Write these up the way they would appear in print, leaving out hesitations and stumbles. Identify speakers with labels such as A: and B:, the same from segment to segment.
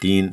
A: 3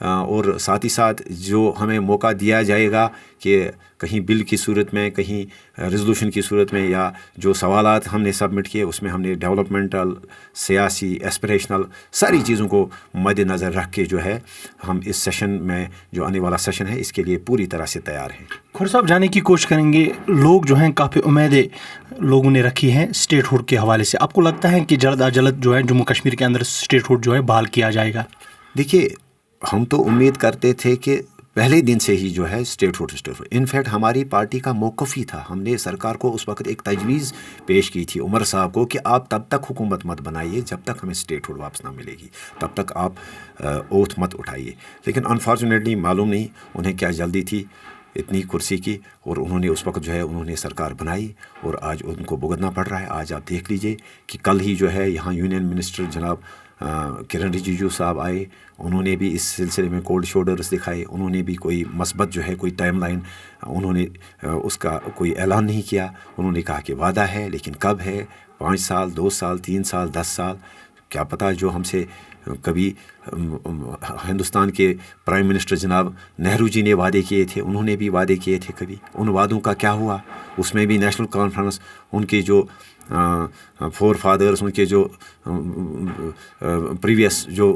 A: اور ساتھ ہی ساتھ جو ہمیں موقع دیا جائے گا کہ کہیں بل کی صورت میں، کہیں ریزولوشن کی صورت میں، یا جو سوالات ہم نے سبمٹ کیے اس میں ہم نے ڈیولپمنٹل، سیاسی، ایسپریشنل ساری چیزوں کو مد نظر رکھ کے جو ہے ہم اس سیشن میں، جو آنے والا سیشن ہے، اس کے لیے پوری طرح سے تیار ہیں۔
B: کھر صاحب جانے کی کوشش کریں گے، لوگ جو ہیں کافی امیدیں لوگوں نے رکھی ہیں اسٹیٹ ہوڈ کے حوالے سے، آپ کو لگتا ہے کہ جلد از جلد جو ہے جموں کشمیر کے اندر اسٹیٹ ہوڈ جو ہے بحال کیا جائے گا؟
A: دیکھیے، ہم تو امید کرتے تھے کہ پہلے دن سے ہی جو ہے اسٹیٹ ہوڈ انفیکٹ ہماری پارٹی کا موقف ہی تھا۔ ہم نے سرکار کو اس وقت ایک تجویز پیش کی تھی، عمر صاحب کو، کہ آپ تب تک حکومت مت بنائیے جب تک ہمیں اسٹیٹ ہوڈ واپس نہ ملے گی، تب تک آپ اوتھ مت اٹھائیے۔ لیکن انفارچونیٹلی معلوم نہیں انہیں کیا جلدی تھی اتنی کرسی کی، اور انہوں نے اس وقت جو ہے انہوں نے سرکار بنائی اور آج ان کو بھگتنا پڑ رہا ہے۔ آج آپ دیکھ لیجئے کہ کل ہی جو ہے یہاں یونین منسٹر جناب کرن رجیجو صاحب آئے، انہوں نے بھی اس سلسلے میں کولڈ شولڈرز دکھائے، انہوں نے بھی کوئی مثبت جو ہے کوئی ٹائم لائن انہوں نے اس کا کوئی اعلان نہیں کیا۔ انہوں نے کہا کہ وعدہ ہے، لیکن کب ہے؟ 5 سال، 2 سال، 3 سال، 10 سال، کیا پتہ۔ جو ہم سے کبھی ہندوستان کے پرائم منسٹر جناب نہرو جی نے وعدے کیے تھے، انہوں نے بھی وعدے کیے تھے، کبھی ان وعدوں کا کیا ہوا؟ اس میں بھی نیشنل کانفرنس، ان کے جو فور فادرز، ان کے جو پریویس جو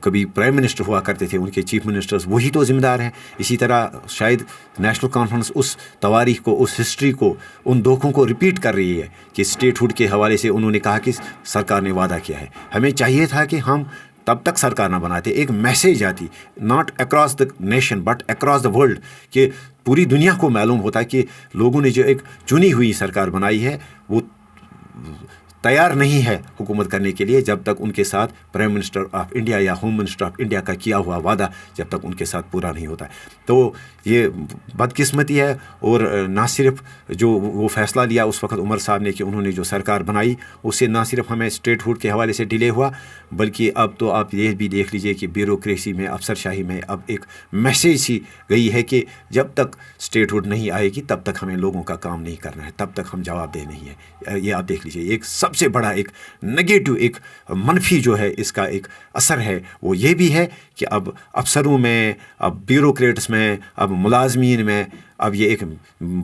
A: کبھی پرائم منسٹر ہوا کرتے تھے، ان کے چیف منسٹرز، وہی تو ذمہ دار ہیں۔ اسی طرح شاید نیشنل کانفرنس اس تواریخ کو، اس ہسٹری کو، ان دھوکوں کو ریپیٹ کر رہی ہے کہ اسٹیٹ ہوڈ کے حوالے سے انہوں نے کہا کہ سرکار نے وعدہ کیا ہے۔ ہمیں چاہیے تھا کہ ہم تب تک سرکار نہ بناتے، ایک میسیج آتی، not across the nation but across the world, کہ پوری دنیا کو معلوم ہوتا ہے کہ لوگوں نے جو ایک چنی ہوئی سرکار بنائی ہے وہ تیار نہیں ہے حکومت کرنے کے لیے جب تک ان کے ساتھ پرائم منسٹر آف انڈیا یا ہوم منسٹر آف انڈیا کا کیا ہوا وعدہ جب تک ان کے ساتھ پورا نہیں ہوتا ہے۔ تو یہ بدقسمتی ہے، اور نہ صرف جو وہ فیصلہ لیا اس وقت عمر صاحب نے کہ انہوں نے جو سرکار بنائی، اس سے نہ صرف ہمیں اسٹیٹ ہوڈ کے حوالے سے ڈیلے ہوا، بلکہ اب تو آپ یہ بھی دیکھ لیجئے کہ بیوروکریسی میں، افسر شاہی میں اب ایک میسیج سی گئی ہے کہ جب تک اسٹیٹ ہوڈ نہیں آئے گی تب تک ہمیں لوگوں کا کام نہیں کرنا ہے، تب تک ہم جواب دہ نہیں ہے۔ یہ آپ دیکھ لیجئے، ایک سب سے بڑا ایک نگیٹو، ایک منفی جو ہے اس کا ایک اثر ہے، وہ یہ بھی ہے کہ اب افسروں میں، اب بیوروکریٹس میں، اب ملازمین میں اب یہ ایک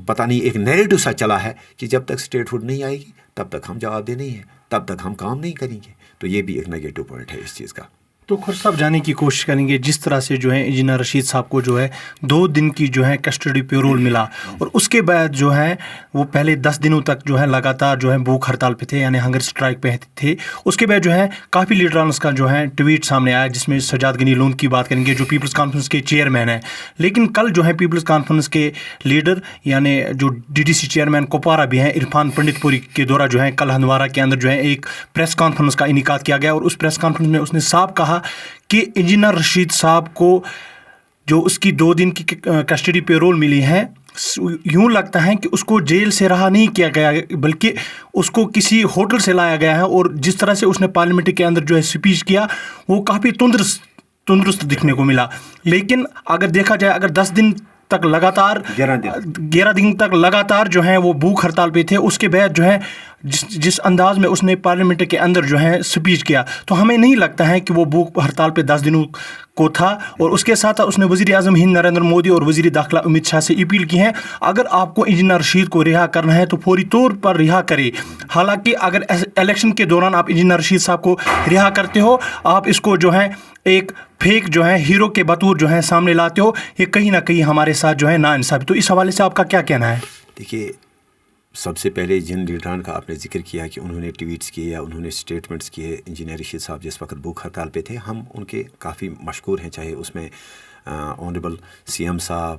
A: پتہ نہیں ایک نیریٹو سا چلا ہے کہ جب تک اسٹیٹ ہوڈ نہیں آئے گی تب تک ہم جواب دہ نہیں ہیں، تب تک ہم کام نہیں کریں گے۔ تو یہ بھی ایک نگیٹو پوائنٹ ہے اس چیز کا۔
B: تو کھر صاحب جانے کی کوشش کریں گے، جس طرح سے جو ہے انجینئر رشید صاحب کو جو ہے 2 دن کی جو ہے کسٹڈی پیرول ملا، اور اس کے بعد جو ہے وہ پہلے 10 دنوں تک جو ہے لگاتار جو ہے بھوک ہڑتال پہ تھے، یعنی ہنگر اسٹرائک پہ تھے۔ اس کے بعد جو ہے کافی لیڈرانس کا جو ہے ٹویٹ سامنے آیا، جس میں سجاد غنی لون کی بات کریں گے جو پیپلز کانفرنس کے چیئرمین ہیں۔ لیکن کل جو ہے پیپلز کانفرنس کے لیڈر یعنی جو DDC چیئرمین کپوارہ بھی ہیں، عرفان پنڈت پوری کے دورہ جو ہے کل ہندوارہ کے اندر جو ہے ایک پریس کانفرنس کا انعقاد کیا گیا، اور اس پریس کانفرنس میں اس نے صاف کہا کہ انجینئر رشید صاحب کو جو اس کی 2 دن کی کسٹڈی پیرول ملی ہے، یوں لگتا ہے کہ اس کو جیل سے رہا نہیں کیا گیا، بلکہ اس کو کسی ہوٹل سے لایا گیا ہے، اور جس طرح سے اس نے پارلیمنٹ کے اندر جو ہے اسپیچ کیا وہ کافی تندرست دکھنے کو ملا۔ لیکن اگر دیکھا جائے، اگر 10 دن تک لگاتار 11 دن تک لگاتار جو ہے وہ بھوک ہڑتال پہ تھے، اس کے بعد جو ہے جس انداز میں اس نے پارلیمنٹ کے اندر جو ہے اسپیچ کیا، تو ہمیں نہیں لگتا ہے کہ وہ بھوک ہڑتال پہ 10 دنوں کو تھا۔ اور اس کے ساتھ اس نے وزیر اعظم ہند نریندر مودی اور وزیر داخلہ امت شاہ سے اپیل کی ہے، اگر آپ کو انجینئر رشید کو رہا کرنا ہے تو فوری طور پر رہا کرے۔ حالانکہ اگر الیکشن کے دوران آپ انجینئر رشید صاحب کو رہا کرتے ہو، آپ اس کو جو ہے ایک فیک جو ہے ہیرو کے بطور جو ہے سامنے لاتے ہو، یہ کہیں نہ کہیں ہمارے ساتھ جو ہے ناانصافی۔ تو اس حوالے سے آپ کا کیا کہنا ہے؟
A: دیکھیے، سب سے پہلے جن لیڈران کا آپ نے ذکر کیا کہ انہوں نے ٹویٹس کیے یا انہوں نے اسٹیٹمنٹس کیے، انجینئر رشید صاحب جس وقت بھوک ہڑتال پہ تھے، ہم ان کے کافی مشکور ہیں، چاہے اس میں آنریبل CM صاحب،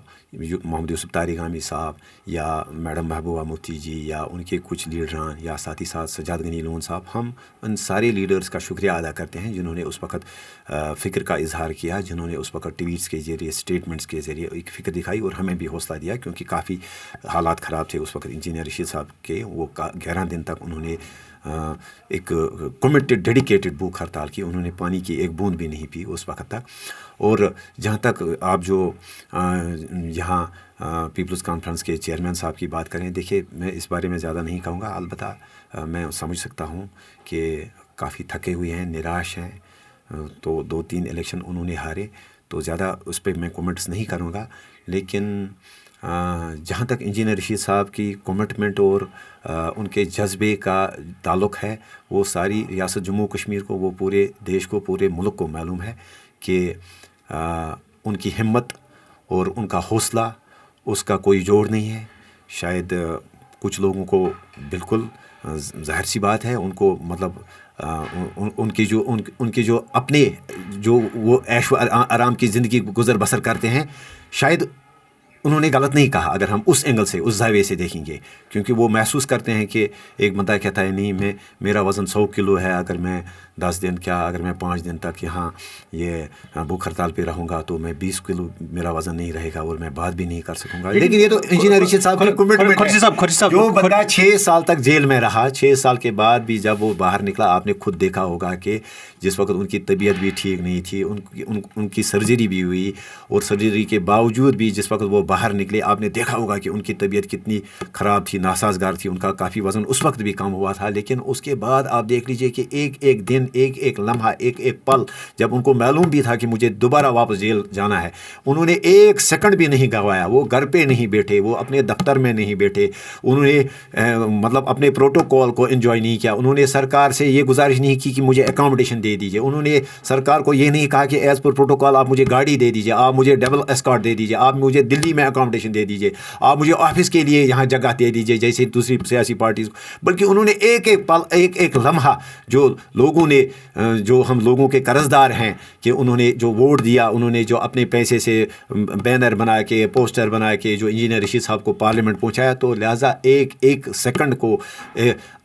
A: محمد یوسف طارقانی صاحب، یا میڈم محبوبہ مفتی جی، یا ان کے کچھ لیڈران، یا ساتھ ہی ساتھ سجاد غنی لون صاحب۔ ہم ان سارے لیڈرز کا شکریہ ادا کرتے ہیں جنہوں نے اس وقت فکر کا اظہار کیا، جنہوں نے اس وقت ٹویٹس کے ذریعے، اسٹیٹمنٹس کے ذریعے ایک فکر دکھائی اور ہمیں بھی حوصلہ دیا، کیونکہ کافی حالات خراب تھے اس وقت انجینئر رشید صاحب کے۔ وہ 11 دن تک انہوں نے ایک کمیٹڈ ڈیڈیکیٹڈ بھوک ہڑتال کی، انہوں نے پانی کی ایک بوند بھی نہیں پی اس وقت تک۔ اور جہاں تک آپ جو یہاں پیپلز کانفرنس کے چیئرمین صاحب کی بات کریں، دیکھیے میں اس بارے میں زیادہ نہیں کہوں گا، البتہ میں سمجھ سکتا ہوں کہ کافی تھکے ہوئے ہیں، نراش ہیں، تو 2-3 الیکشن انہوں نے ہارے، تو زیادہ اس پہ میں کومنٹس نہیں کروں گا. لیکن جہاں تک انجینئر رشید صاحب کی کمٹمنٹ اور ان کے جذبے کا تعلق ہے، وہ ساری ریاست جموں کشمیر کو، وہ پورے دیش کو، پورے ملک کو معلوم ہے کہ ان کی ہمت اور ان کا حوصلہ، اس کا کوئی جوڑ نہیں ہے. شاید کچھ لوگوں کو بالکل ظاہر سی بات ہے، ان کو مطلب ان کی جو اپنے جو وہ عیش و آرام کی زندگی گزر بسر کرتے ہیں، شاید انہوں نے غلط نہیں کہا اگر ہم اس اینگل سے، اس زاویے سے دیکھیں گے. کیونکہ وہ محسوس کرتے ہیں کہ ایک بندہ کہتا ہے نہیں میرا وزن 100 کلو ہے، اگر میں 10 دن اگر میں 5 دن تک یہاں یہ بھوک ہڑتال پہ رہوں گا تو میں 20 کلو میرا وزن نہیں رہے گا اور میں بات بھی نہیں کر سکوں گا. لیکن یہ تو انجینئر رشید صاحب کی کمٹمنٹ ہے. جو بندہ 6 سال تک جیل میں رہا، 6 سال کے بعد بھی جب وہ باہر نکلا، آپ نے خود دیکھا ہوگا کہ جس وقت ان کی طبیعت بھی ٹھیک نہیں تھی، ان کی سرجری بھی ہوئی، اور سرجری کے باوجود بھی جس وقت وہ باہر نکلے، آپ نے دیکھا ہوگا کہ ان کی طبیعت کتنی خراب تھی، ناسازگار تھی، ان کا کافی وزن اس وقت بھی کم ہوا تھا. لیکن اس کے بعد آپ دیکھ لیجئے کہ ایک دن، ایک لمحہ، ایک پل، جب ان کو معلوم بھی تھا کہ مجھے دوبارہ واپس جیل جانا ہے، انہوں نے 1 سیکنڈ بھی نہیں گنوایا. وہ گھر پہ نہیں بیٹھے، وہ اپنے دفتر میں نہیں بیٹھے، انہوں نے مطلب اپنے پروٹوکول کو انجوائے نہیں کیا. انہوں نے سرکار سے یہ گزارش نہیں کی کہ مجھے اکاموڈیشن دے دیجیے. انہوں نے سرکار کو یہ نہیں کہا کہ ایز پر پروٹوکول آپ مجھے گاڑی دے دیجیے، آپ مجھے ڈبل اسکارٹ دے دیجیے، آپ مجھے دلی میں اکاموڈیشن دے دیجیے، آپ مجھے آفس کے لیے یہاں جگہ دے دیجیے جیسے دوسری سیاسی پارٹیز. بلکہ انہوں نے ایک پل، ایک لمحہ جو لوگوں نے، جو ہم لوگوں کے قرض دار ہیں کہ انہوں نے جو ووٹ دیا، انہوں نے جو اپنے پیسے سے بینر بنا کے، پوسٹر بنا کے جو انجینئر رشید صاحب کو پارلیمنٹ پہنچایا، تو لہٰذا ایک سیکنڈ کو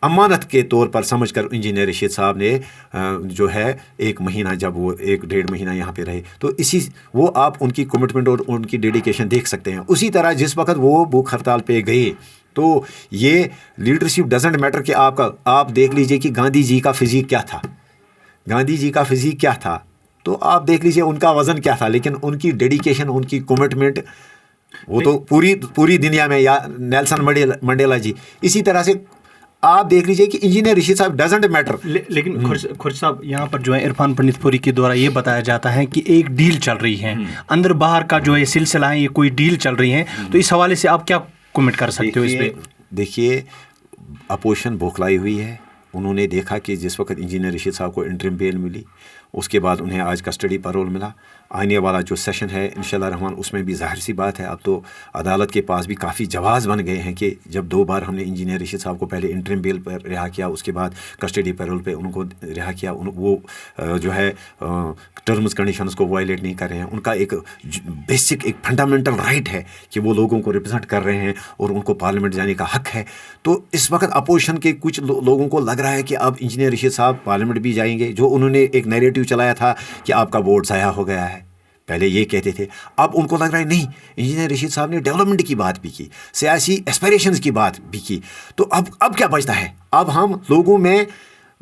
A: امانت کے طور پر سمجھ کر انجینئر رشید صاحب نے جو ہے 1 مہینہ، جب وہ 1-1.5 مہینہ یہاں پہ رہے، تو وہ آپ ان کی کمٹمنٹ اور ان کی ڈیڈیکیشن دیکھ سکتے ہیں. اسی طرح جس وقت وہ بھوک ہڑتال پہ گئے، تو یہ لیڈرشپ ڈزنٹ میٹر کہ آپ دیکھ لیجئے کہ گاندھی جی کا فزیک کیا تھا، گاندھی جی کا فزیک کیا تھا، تو آپ دیکھ لیجئے ان کا وزن کیا تھا. لیکن ان کی ڈیڈیکیشن، ان کی کمٹمنٹ، وہ تو پوری دنیا میں، یا نیلسن منڈیلا جی، اسی طرح سے آپ دیکھ لیجئے کہ انجینئر رشید صاحب ڈزنٹ میٹر.
B: لیکن خورشید صاحب، یہاں پر جو ہے عرفان پنڈت پوری کے دوارا یہ بتایا جاتا ہے کہ ایک ڈیل چل رہی ہے، اندر باہر کا جو یہ سلسلہ ہے، یہ کوئی ڈیل چل رہی ہے. تو اس حوالے سے آپ کیا کمنٹ کر سکتے ہو اس پہ؟
A: دیکھیے، اپوزیشن بوکھلائی ہوئی ہے. انہوں نے دیکھا کہ جس وقت انجینئر رشید صاحب کو انٹرم بیل ملی، اس کے بعد انہیں آج کسٹڈی پرول ملا. آنے والا جو سیشن ہے انشاءاللہ الرحمن، اس میں بھی ظاہر سی بات ہے، اب تو عدالت کے پاس بھی کافی جواز بن گئے ہیں کہ جب 2 بار ہم نے انجینئر رشید صاحب کو پہلے انٹرم بیل پر رہا کیا، اس کے بعد کسٹڈی پیرول پہ ان کو رہا کیا، وہ جو ہے ٹرمز کنڈیشنز کو وائلیٹ نہیں کر رہے ہیں. ان کا ایک بیسک، ایک فنڈامنٹل رائٹ ہے کہ وہ لوگوں کو ریپرزینٹ کر رہے ہیں اور ان کو پارلیمنٹ جانے کا حق ہے. تو اس وقت اپوزیشن کے کچھ لوگوں کو لگ رہا ہے کہ اب انجینئر رشید صاحب پارلیمنٹ بھی جائیں گے. جو انہوں نے ایک نیریٹو چلایا تھا کہ آپ کا ووٹ ضائع ہو گیا ہے، پہلے یہ کہتے تھے، اب ان کو لگ رہا ہے نہیں، انجینئر رشید صاحب نے ڈیولپمنٹ کی بات بھی کی، سیاسی ایسپائریشنز کی بات بھی کی. تو اب کیا بچتا ہے؟ اب ہم لوگوں میں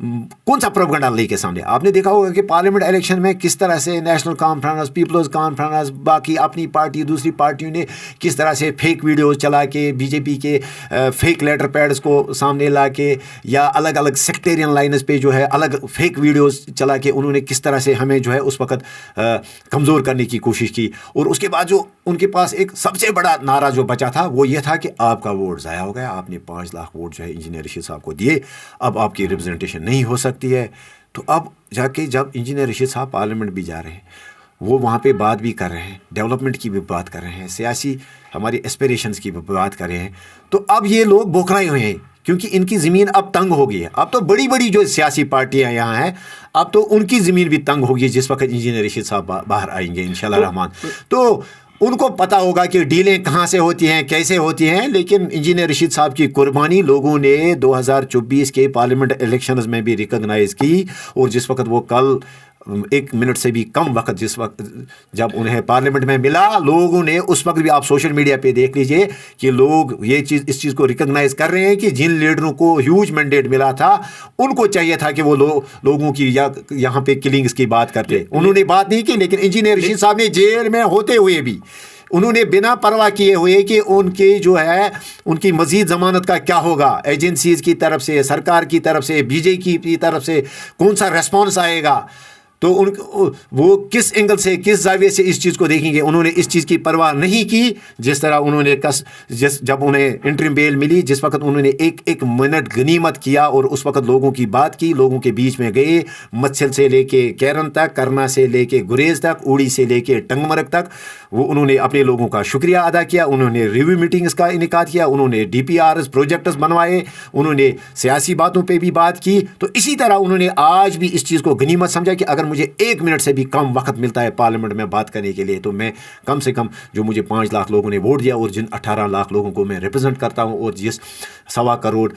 A: کون سا پروپیگنڈا لے کے سامنے؟ آپ نے دیکھا ہوگا کہ پارلیمنٹ الیکشن میں کس طرح سے نیشنل کانفرنس، پیپلز کانفرنس، باقی اپنی پارٹی، دوسری پارٹیوں نے کس طرح سے فیک ویڈیوز چلا کے، بی جے پی کے فیک لیٹر پیڈز کو سامنے لا کے، یا الگ الگ سیکٹیرین لائنز پہ جو ہے الگ فیک ویڈیوز چلا کے، انہوں نے کس طرح سے ہمیں جو ہے اس وقت کمزور کرنے کی کوشش کی. اور اس کے بعد جو ان کے پاس ایک سب سے بڑا نعرہ جو بچا تھا وہ یہ تھا کہ آپ کا ووٹ ضائع ہو گیا، آپ نے 5 لاکھ ووٹ جو ہے انجینئر رشید صاحب کو دیے، اب آپ کی ریپرزنٹیشن نہیں ہو سکتی ہے. تو اب جا کے جب انجینئر رشید صاحب پارلیمنٹ بھی جا رہے ہیں، وہ وہاں پہ بات بھی کر رہے ہیں، ڈیولپمنٹ کی بھی بات کر رہے ہیں، سیاسی ہماری ایسپیریشنز کی بھی بات کر رہے ہیں، تو اب یہ لوگ بوکھلائے ہوئے ہیں کیونکہ ان کی زمین اب تنگ ہو گئی ہے. اب تو بڑی بڑی جو سیاسی پارٹیاں یہاں ہیں، اب تو ان کی زمین بھی تنگ ہوگی جس وقت انجینئر رشید صاحب باہر آئیں گے انشاءاللہ الرحمن. تو ان کو پتہ ہوگا کہ ڈیلیں کہاں سے ہوتی ہیں، کیسے ہوتی ہیں. لیکن انجینئر رشید صاحب کی قربانی لوگوں نے 2024 کے پارلیمنٹ الیکشنز میں بھی ریکگنائز کی. اور جس وقت وہ کل 1 منٹ سے بھی کم وقت جس وقت جب انہیں پارلیمنٹ میں ملا، لوگوں نے اس وقت بھی، آپ سوشل میڈیا پہ دیکھ لیجئے کہ لوگ اس چیز کو ریکگنائز کر رہے ہیں کہ جن لیڈروں کو ہیوج مینڈیٹ ملا تھا، ان کو چاہیے تھا کہ وہ لوگوں کی یہاں پہ کلنگز کی بات کرتے. انہوں نے بات نہیں کی. لیکن انجینئر رشید صاحب نے جیل میں ہوتے ہوئے بھی انہوں نے بنا پرواہ کیے ہوئے کہ ان کے جو ہے ان کی مزید ضمانت کا کیا ہوگا، ایجنسیز کی طرف سے، سرکار کی طرف سے، بی جے پی کی طرف سے کون سا ریسپانس آئے گا. تو ان وہ کس اینگل سے کس زاویے سے اس چیز کو دیکھیں گے. انہوں نے اس چیز کی پرواہ نہیں کی جس طرح انہوں نے جب انہیں انٹرم بیل ملی, جس وقت انہوں نے ایک ایک منٹ غنیمت کیا اور اس وقت لوگوں کی بات کی, لوگوں کے بیچ میں گئے, مچھل سے لے کے کیرن تک, کرنا سے لے کے گریز تک, اوڑی سے لے کے ٹنگ مرگ تک. وہ انہوں نے اپنے لوگوں کا شکریہ ادا کیا, انہوں نے ریویو میٹنگز کا انعقاد کیا, انہوں نے DPRs پروجیکٹس بنوائے, انہوں نے سیاسی باتوں پہ بھی بات کی. تو اسی طرح انہوں نے آج بھی اس چیز کو غنیمت سمجھا کہ اگر مجھے 1 منٹ سے بھی کم وقت ملتا ہے پارلیمنٹ میں بات کرنے کے لیے تو میں کم سے کم جو مجھے 5 لاکھ لوگوں نے ووٹ دیا اور جن 18 لاکھ لوگوں کو میں ریپرزینٹ کرتا ہوں اور جس 1.25 کروڑ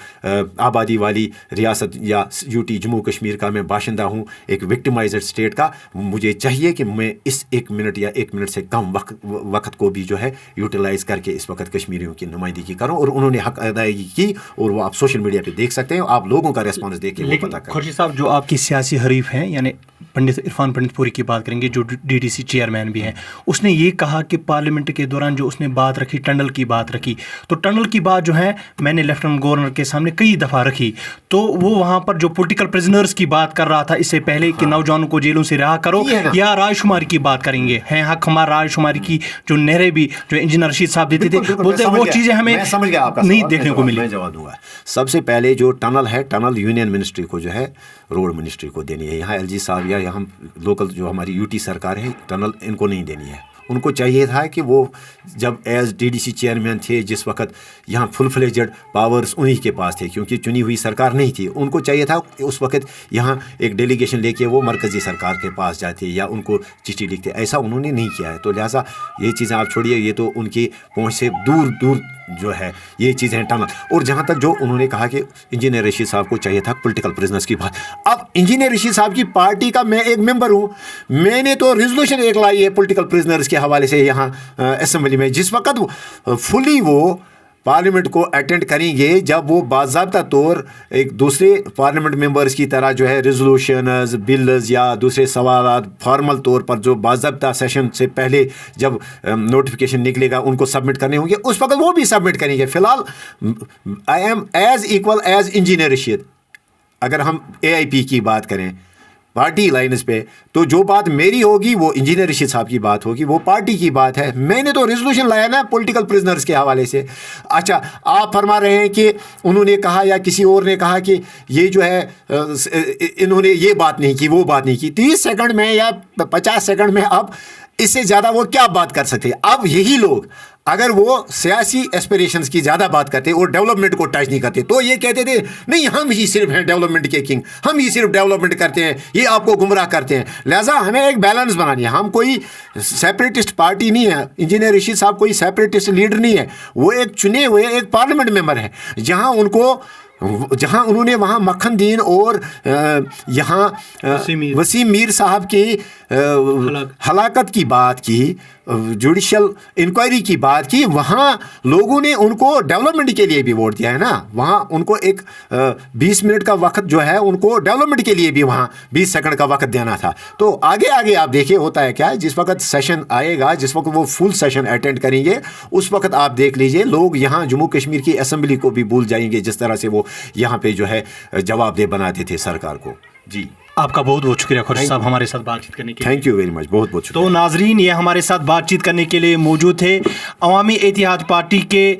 A: آبادی والی ریاست یا UT جموں کشمیر کا میں باشندہ ہوں, ایک وکٹمائزڈ اسٹیٹ کا, مجھے چاہیے کہ میں اس 1 منٹ یا 1 منٹ سے کم وقت کو بھی جو ہے یوٹیلائز کر کے اس وقت کشمیریوں کی نمائندگی کروں. اور انہوں نے حق ادائیگی کی اور وہ آپ سوشل میڈیا پہ دیکھ سکتے ہیں, آپ لوگوں کا ریسپانس دیکھ کے وہ پتہ کریں.
B: خورشید صاحب, جو آپ کی سیاسی حریف ہیں یعنی پنڈت عرفان پنڈت پوری کی بات کریں گے, جو DDC چیئرمین بھی ہیں, اس نے یہ کہا کہ پارلیمنٹ کے دوران جو اس نے بات رکھی, ٹنل کی بات رکھی, تو ٹنل کی بات جو ہے میں نے لیفٹیننٹ گورنر کے سامنے کئی دفعہ رکھی, تو وہ وہاں پر جو پولیٹیکل پرزنرز کی بات کر رہا تھا اس سے پہلے کہ نوجوانوں کو جیلوں سے رہا کرو, یا رائے شماری کی بات کریں گے, ہیں حق ہمارا رائے شماری کی جو نہریں بھی جو انجینئر رشید صاحب دیتے تھے, بولتے وہ چیزیں ہمیں نہیں دیکھنے کو ملی.
A: میں جواب دوں گا. سب سے پہلے جو ٹنل ہے, ٹنل یونین منسٹری کو جو ہے روڈ منسٹری کو دینی ہے. یہاں LG صاحب یا یہاں لوکل جو ہماری UT سرکار ہے, ٹنل ان کو نہیں دینی ہے. ان کو چاہیے تھا کہ وہ جب ایز DDC چیئرمین تھے, جس وقت یہاں فل فلیجڈ پاورز انہی کے پاس تھے کیونکہ چنی ہوئی سرکار نہیں تھی, ان کو چاہیے تھا کہ اس وقت یہاں ایک ڈیلیگیشن لے کے وہ مرکزی سرکار کے پاس جاتے یا ان کو چٹھی لکھتے. ایسا انہوں نے نہیں کیا ہے. تو لہٰذا یہ چیزیں آپ چھوڑیے, یہ تو ان کی پہنچ سے دور دور جو ہے یہ چیزیں ہیں ٹنل. اور جہاں تک جو انہوں نے کہا کہ انجینئر رشید صاحب کو چاہیے تھا پولیٹیکل پرزنرز کی بات, اب انجینئر رشید صاحب کی پارٹی کا میں ایک ممبر ہوں, میں نے تو ریزولوشن ایک لائی ہے پولیٹیکل پرزنرز کے حوالے سے یہاں اسمبلی میں, جس وقت فلی وہ پارلیمنٹ کو اٹینڈ کریں گے جب وہ باضابطہ طور ایک دوسرے پارلیمنٹ ممبرز کی طرح جو ہے ریزولوشنز, بلز یا دوسرے سوالات فارمل طور پر جو باضابطہ سیشن سے پہلے جب نوٹیفیکیشن نکلے گا ان کو سبمٹ کرنے ہوں گے, اس وقت وہ بھی سبمٹ کریں گے. فی الحال I am as equal as engineer Rashid. اگر ہم AIP کی بات کریں پارٹی لائنز پہ, تو جو بات میری ہوگی وہ انجینئر رشید صاحب کی بات ہوگی, وہ پارٹی کی بات ہے. میں نے تو ریزولوشن لایا نا پولیٹیکل پرزنرز کے حوالے سے. اچھا, آپ فرما رہے ہیں کہ انہوں نے کہا یا کسی اور نے کہا کہ یہ جو ہے انہوں نے یہ بات نہیں کی وہ بات نہیں کی. 30 سیکنڈ میں یا 50 سیکنڈ میں اب اس سے زیادہ وہ کیا بات کر سکتے. اب یہی لوگ اگر وہ سیاسی ایسپریشنز کی زیادہ بات کرتے اور ڈیولپمنٹ کو ٹچ نہیں کرتے تو یہ کہتے تھے نہیں ہم ہی صرف ہیں ڈیولپمنٹ کے کنگ, ہم ہی صرف ڈیولپمنٹ کرتے ہیں, یہ آپ کو گمراہ کرتے ہیں. لہٰذا ہمیں ایک بیلنس بنانی ہے. ہم کوئی سیپریٹسٹ پارٹی نہیں ہے, انجینئر رشید صاحب کوئی سیپریٹسٹ لیڈر نہیں ہے, وہ ایک چنے ہوئے ایک پارلیمنٹ ممبر ہیں. جہاں انہوں نے وہاں مکھن دین اور یہاں وسیم میر صاحب کی ہلاکت کی بات کی, جوڈیشل انکوائری کی بات کی, وہاں لوگوں نے ان کو ڈیولپمنٹ کے لیے بھی ووٹ دیا ہے نا. وہاں ان کو ایک 20 منٹ کا وقت جو ہے ان کو ڈیولپمنٹ کے لیے بھی وہاں 20 سیکنڈ کا وقت دینا تھا. تو آگے آپ دیکھیں ہوتا ہے کیا, جس وقت سیشن آئے گا, جس وقت وہ فل سیشن اٹینڈ کریں گے, اس وقت آپ دیکھ لیجئے لوگ یہاں جموں کشمیر کی اسمبلی کو بھی بھول جائیں گے جس طرح سے وہ یہاں پہ جو ہے جواب دہ بناتے تھے سرکار کو. جی
B: آپ کا بہت بہت شکریہ خورشید صاحب ہمارے ساتھ بات چیت کرنے کے لیے.
A: تھینک یو ویری مچ, بہت بہت شکریہ.
B: تو ناظرین, یہ ہمارے ساتھ بات چیت کرنے کے لیے موجود تھے عوامی اتحاد پارٹی کے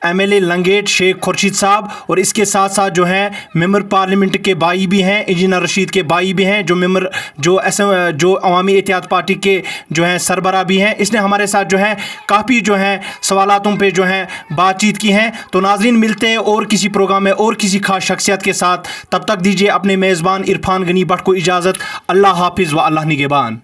B: MLA لنگیٹ شیخ خورشید صاحب, اور اس کے ساتھ ساتھ جو ہیں ممبر پارلیمنٹ کے بھائی بھی ہیں, انجینئر رشید کے بھائی بھی ہیں, جو عوامی اتحاد پارٹی کے جو ہیں سربراہ بھی ہیں. اس نے ہمارے ساتھ جو ہے کافی جو ہیں سوالاتوں پہ جو ہیں بات چیت کی ہیں. تو ناظرین, ملتے ہیں اور کسی پروگرام میں اور کسی خاص شخصیت کے ساتھ. تب تک دیجیے اپنے میزبان عرفان غنی بٹ کو اجازت. اللہ حافظ و اللہ نگہبان.